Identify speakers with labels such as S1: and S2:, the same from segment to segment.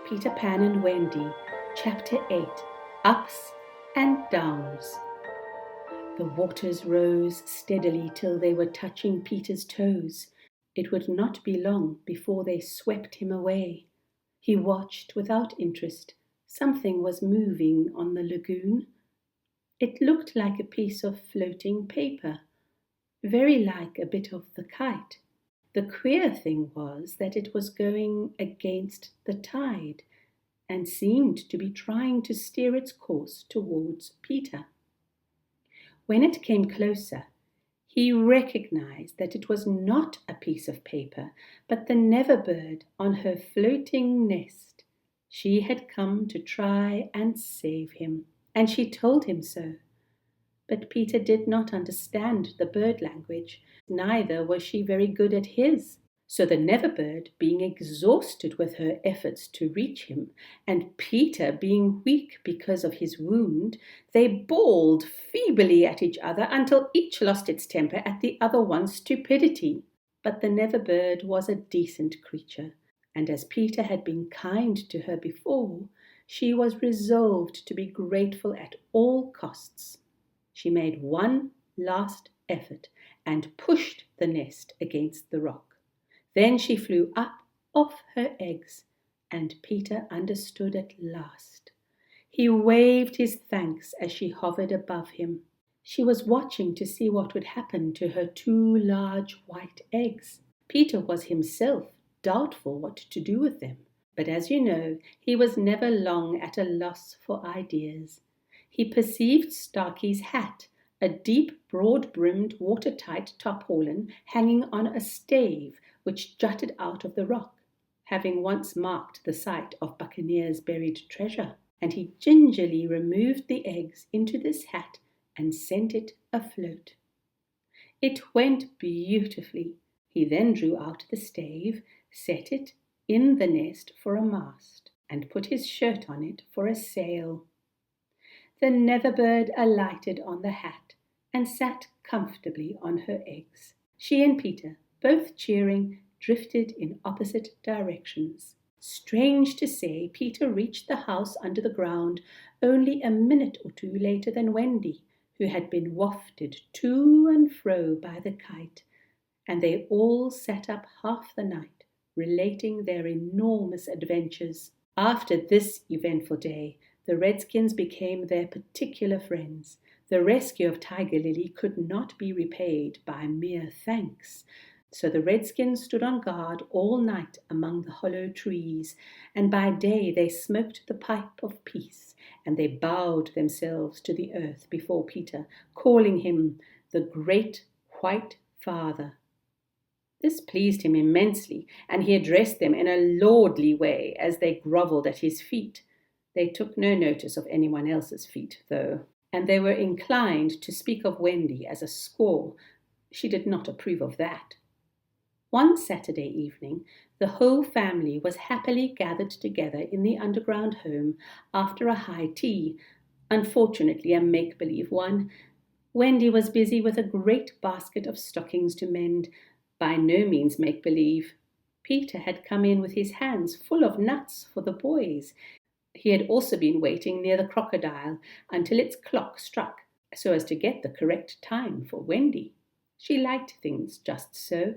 S1: Peter Pan and Wendy, Chapter 8, Ups and Downs. The waters rose steadily till they were touching Peter's toes. It would not be long before they swept him away. He watched without interest. Something was moving on the lagoon. It looked like a piece of floating paper, very like a bit of the kite. The queer thing was that it was going against the tide and seemed to be trying to steer its course towards Peter. When it came closer, he recognized that it was not a piece of paper, but the Never-bird on her floating nest. She had come to try and save him, and she told him so. But Peter did not understand the bird language, neither was she very good at his. So the Never-bird, being exhausted with her efforts to reach him, and Peter being weak because of his wound, they bawled feebly at each other until each lost its temper at the other one's stupidity. But the Never-bird was a decent creature, and as Peter had been kind to her before, she was resolved to be grateful at all costs. She made one last effort and pushed the nest against the rock. Then she flew up off her eggs, and Peter understood at last. He waved his thanks as she hovered above him. She was watching to see what would happen to her two large white eggs. Peter was himself doubtful what to do with them, but as you know, he was never long at a loss for ideas. He perceived Starkey's hat, a deep, broad-brimmed, watertight tarpaulin hanging on a stave which jutted out of the rock, having once marked the site of Buccaneer's buried treasure, and he gingerly removed the eggs into this hat and sent it afloat. It went beautifully. He then drew out the stave, set it in the nest for a mast, and put his shirt on it for a sail. The Never-bird alighted on the hat and sat comfortably on her eggs. She and Peter, both cheering, drifted in opposite directions. Strange to say, Peter reached the house under the ground only a minute or two later than Wendy, who had been wafted to and fro by the kite, and they all sat up half the night, relating their enormous adventures. After this eventful day, the Redskins became their particular friends. The rescue of Tiger Lily could not be repaid by mere thanks. So the Redskins stood on guard all night among the hollow trees, and by day they smoked the pipe of peace, and they bowed themselves to the earth before Peter, calling him the Great White Father. This pleased him immensely, and he addressed them in a lordly way as they grovelled at his feet. They took no notice of anyone else's feet, though, and they were inclined to speak of Wendy as a squaw. She did not approve of that. One Saturday evening, the whole family was happily gathered together in the underground home after a high tea, unfortunately a make-believe one. Wendy was busy with a great basket of stockings to mend, by no means make-believe. Peter had come in with his hands full of nuts for the boys. He had also been waiting near the crocodile until its clock struck, so as to get the correct time for Wendy. She liked things just so.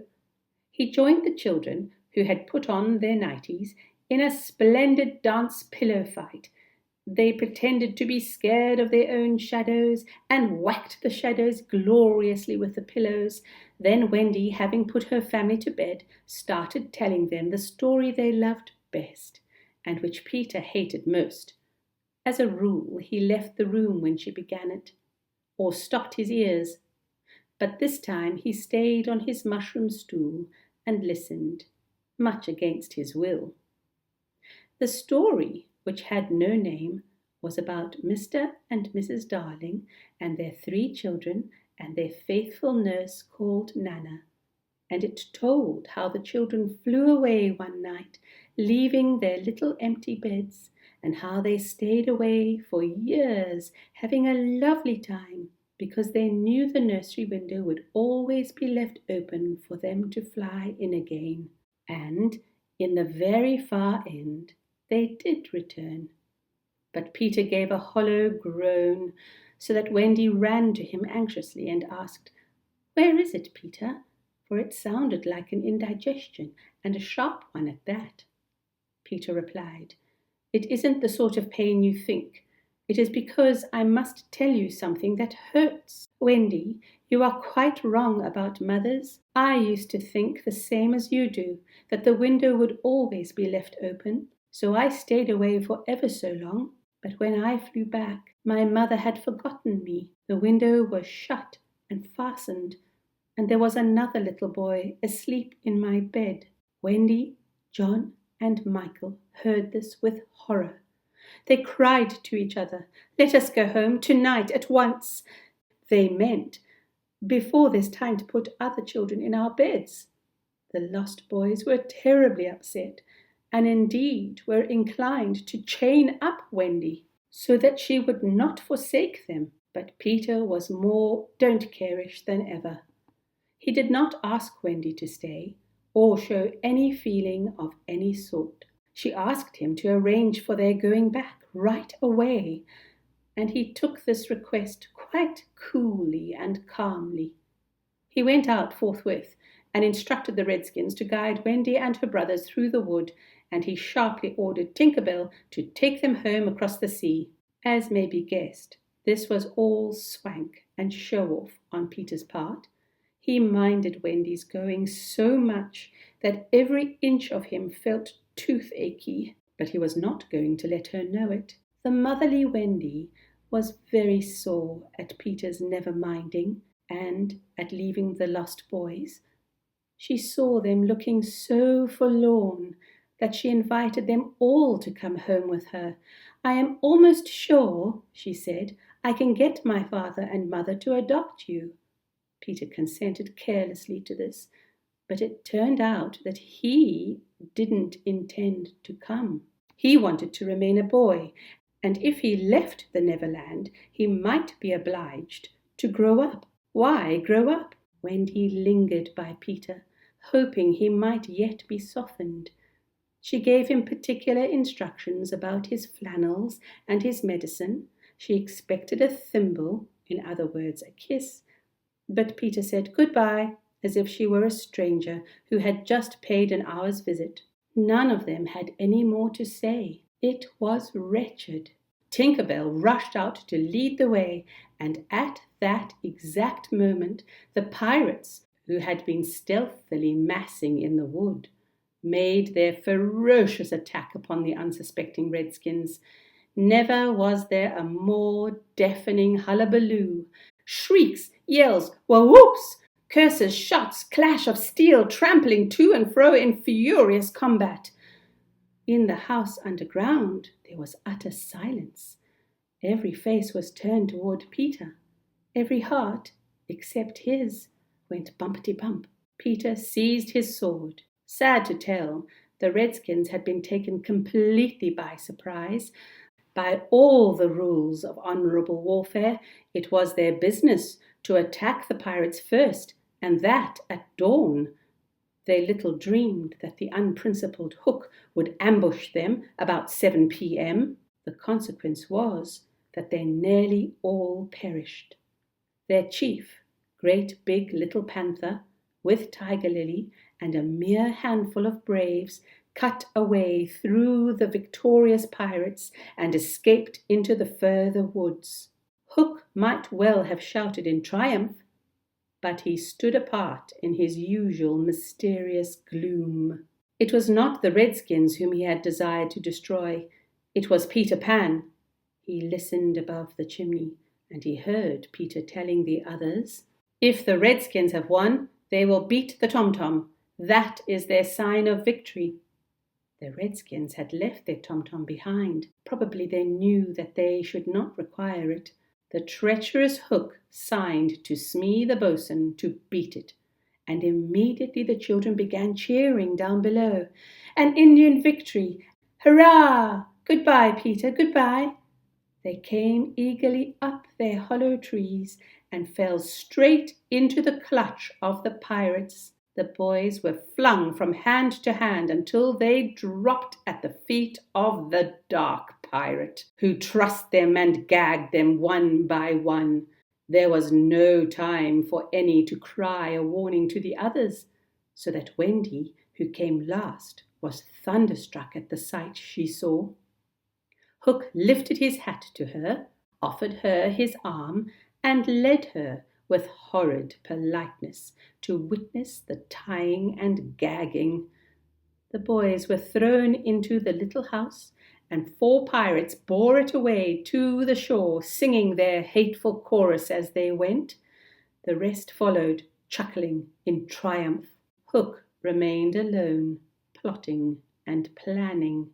S1: He joined the children, who had put on their nighties, in a splendid dance pillow fight. They pretended to be scared of their own shadows and whacked the shadows gloriously with the pillows. Then Wendy, having put her family to bed, started telling them the story they loved best, and which Peter hated most. As a rule, he left the room when she began it, or stopped his ears. But this time he stayed on his mushroom stool and listened, much against his will. The story, which had no name, was about Mr. and Mrs. Darling and their 3 children and their faithful nurse called Nana, and it told how the children flew away one night, leaving their little empty beds, and how they stayed away for years, having a lovely time, because they knew the nursery window would always be left open for them to fly in again. And in the very far end, They did return, but Peter gave a hollow groan, so that Wendy ran to him anxiously and asked, "Where is it, Peter?" For it sounded like an indigestion, and a sharp one at that. Peter replied, "It isn't the sort of pain you think. It is because I must tell you something that hurts. Wendy, you are quite wrong about mothers. I used to think the same as you do, that the window would always be left open. So I stayed away for ever so long. But when I flew back, my mother had forgotten me. The window was shut and fastened, and there was another little boy asleep in my bed." Wendy, John, and Michael heard this with horror. They cried to each other, "Let us go home tonight at once." They meant, before there's time to put other children in our beds. The lost boys were terribly upset, and indeed were inclined to chain up Wendy, so that she would not forsake them. But Peter was more don't-care-ish than ever. He did not ask Wendy to stay, or show any feeling of any sort. She asked him to arrange for their going back right away, and he took this request quite coolly and calmly. He went out forthwith and instructed the Redskins to guide Wendy and her brothers through the wood, and he sharply ordered Tinkerbell to take them home across the sea. As may be guessed, this was all swank and show-off on Peter's part. He minded Wendy's going so much that every inch of him felt toothache, but he was not going to let her know it. The motherly Wendy was very sore at Peter's never-minding and at leaving the lost boys. She saw them looking so forlorn that she invited them all to come home with her. "I am almost sure," she said, "I can get my father and mother to adopt you." Peter consented carelessly to this, but it turned out that he didn't intend to come. He wanted to remain a boy, and if he left the Neverland, he might be obliged to grow up. Why grow up? Wendy lingered by Peter, hoping he might yet be softened. She gave him particular instructions about his flannels and his medicine. She expected a thimble, in other words, a kiss, but Peter said goodbye, as if she were a stranger who had just paid an hour's visit. None of them had any more to say. It was wretched. Tinkerbell rushed out to lead the way, and at that exact moment the pirates, who had been stealthily massing in the wood, made their ferocious attack upon the unsuspecting Redskins. Never was there a more deafening hullabaloo. Shrieks, yells, whoops, curses, shots, clash of steel trampling to and fro in furious combat. In the house underground there was utter silence. Every face was turned toward Peter. Every heart, except his, went bumpety-bump. Peter seized his sword. Sad to tell, the Redskins had been taken completely by surprise. By all the rules of honourable warfare, it was their business to attack the pirates first, and that at dawn. They little dreamed that the unprincipled Hook would ambush them about 7 p.m. The consequence was that they nearly all perished. Their chief, Great Big Little Panther, with Tiger Lily and a mere handful of braves, cut a way through the victorious pirates and escaped into the further woods. Hook might well have shouted in triumph, but he stood apart in his usual mysterious gloom. It was not the Redskins whom he had desired to destroy. It was Peter Pan. He listened above the chimney, and he heard Peter telling the others, "If the Redskins have won, they will beat the tom-tom. That is their sign of victory." The Redskins had left their tom-tom behind. Probably they knew that they should not require it. The treacherous Hook signed to Smee the boatswain to beat it, and immediately the children began cheering down below. "An Indian victory! Hurrah! Goodbye, Peter, goodbye!" They came eagerly up their hollow trees and fell straight into the clutch of the pirates. The boys were flung from hand to hand until they dropped at the feet of the dark pirate, who trussed them and gagged them one by one. There was no time for any to cry a warning to the others, so that Wendy, who came last, was thunderstruck at the sight she saw. Hook lifted his hat to her, offered her his arm, and led her with horrid politeness to witness the tying and gagging. The boys were thrown into the little house, and 4 pirates bore it away to the shore, singing their hateful chorus as they went. The rest followed, chuckling in triumph. Hook remained alone, plotting and planning.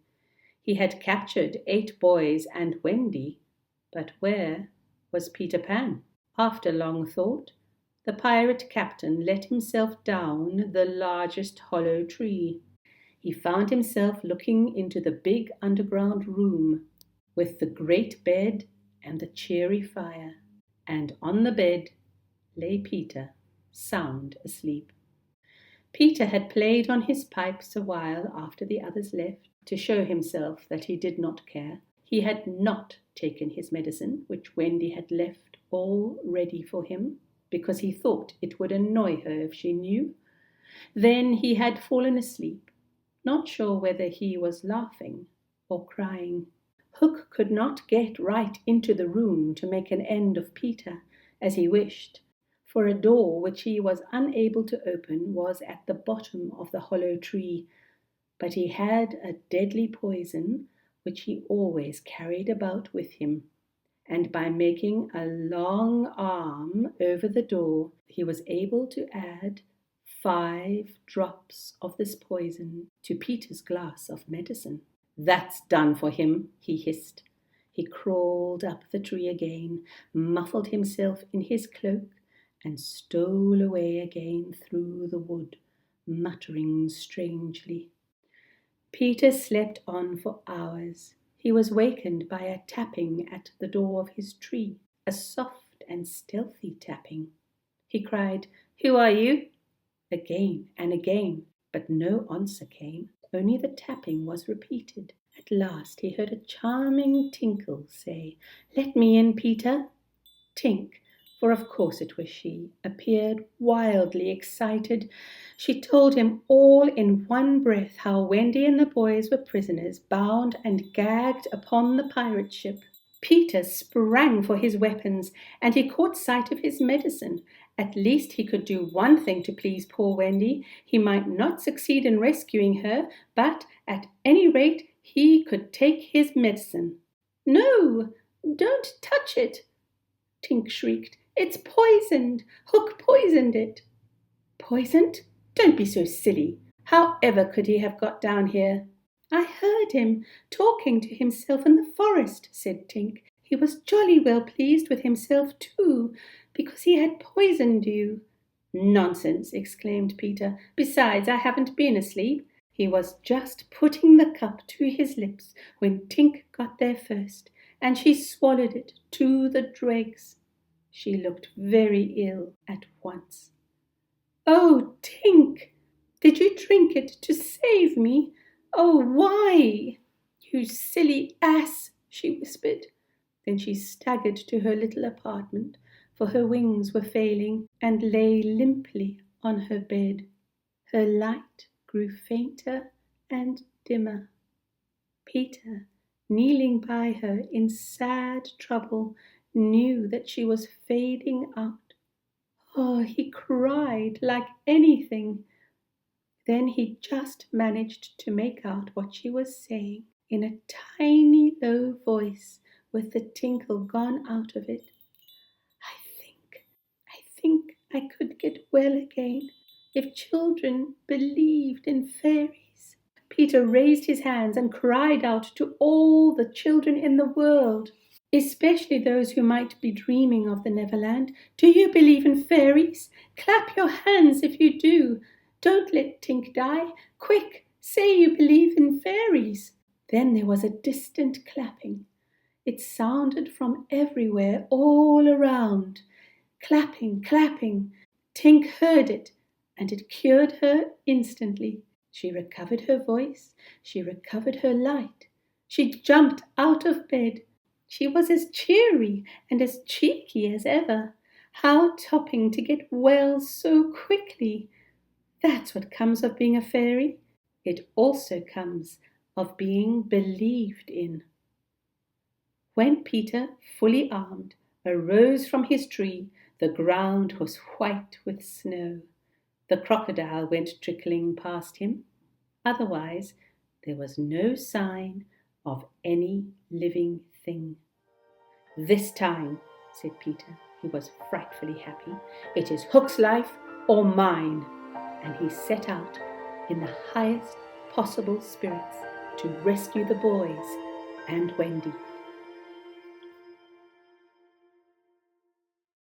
S1: He had captured 8 boys and Wendy, but where was Peter Pan? After long thought, the pirate captain let himself down the largest hollow tree. He found himself looking into the big underground room with the great bed and the cheery fire, and on the bed lay Peter, sound asleep. Peter had played on his pipes a while after the others left, to show himself that he did not care. He had not taken his medicine, which Wendy had left all ready for him, because he thought it would annoy her if she knew. Then he had fallen asleep, not sure whether he was laughing or crying. Hook could not get right into the room to make an end of Peter, as he wished, for a door which he was unable to open was at the bottom of the hollow tree, but he had a deadly poison which he always carried about with him, and by making a long arm over the door, he was able to add 5 drops of this poison to Peter's glass of medicine. "That's done for him," he hissed. He crawled up the tree again, muffled himself in his cloak, and stole away again through the wood, muttering strangely. Peter slept on for hours. He was wakened by a tapping at the door of his tree, a soft and stealthy tapping. He cried, "Who are you?" again and again, but no answer came. Only the tapping was repeated. At last he heard a charming tinkle say, "Let me in, Peter." Tink, for of course it was she, appeared wildly excited. She told him all in one breath how Wendy and the boys were prisoners, bound and gagged upon the pirate ship. Peter sprang for his weapons, and he caught sight of his medicine. At least he could do one thing to please poor Wendy. He might not succeed in rescuing her, but at any rate he could take his medicine. "No, don't touch it," Tink shrieked. "It's poisoned. Hook poisoned it." "Poisoned? Don't be so silly. How ever could he have got down here?" "I heard him talking to himself in the forest," said Tink. "He was jolly well pleased with himself too, because he had poisoned you." "Nonsense," exclaimed Peter. "Besides, I haven't been asleep." He was just putting the cup to his lips when Tink got there first, and she swallowed it to the dregs. She looked very ill at once. "Oh, Tink, did you drink it to save me? Oh, why?" "You silly ass," she whispered. Then she staggered to her little apartment, for her wings were failing, and lay limply on her bed. Her light grew fainter and dimmer. Peter, kneeling by her in sad trouble, knew that she was fading out. Oh, he cried like anything. Then he just managed to make out what she was saying in a tiny low voice with the tinkle gone out of it. I think I could get well again if children believed in fairies." Peter raised his hands and cried out to all the children in the world, especially those who might be dreaming of the Neverland. "Do you believe in fairies? Clap your hands if you do. Don't let Tink die. Quick, say you believe in fairies." Then there was a distant clapping. It sounded from everywhere, all around. Clapping, clapping. Tink heard it, and it cured her instantly. She recovered her voice, she recovered her light. She jumped out of bed. She was as cheery and as cheeky as ever. How topping to get well so quickly! That's what comes of being a fairy. It also comes of being believed in. When Peter, fully armed, arose from his tree, the ground was white with snow. The crocodile went trickling past him. Otherwise, there was no sign of any living thing. "This time," said Peter, who was frightfully happy, "it is Hook's life or mine." And he set out in the highest possible spirits to rescue the boys and Wendy.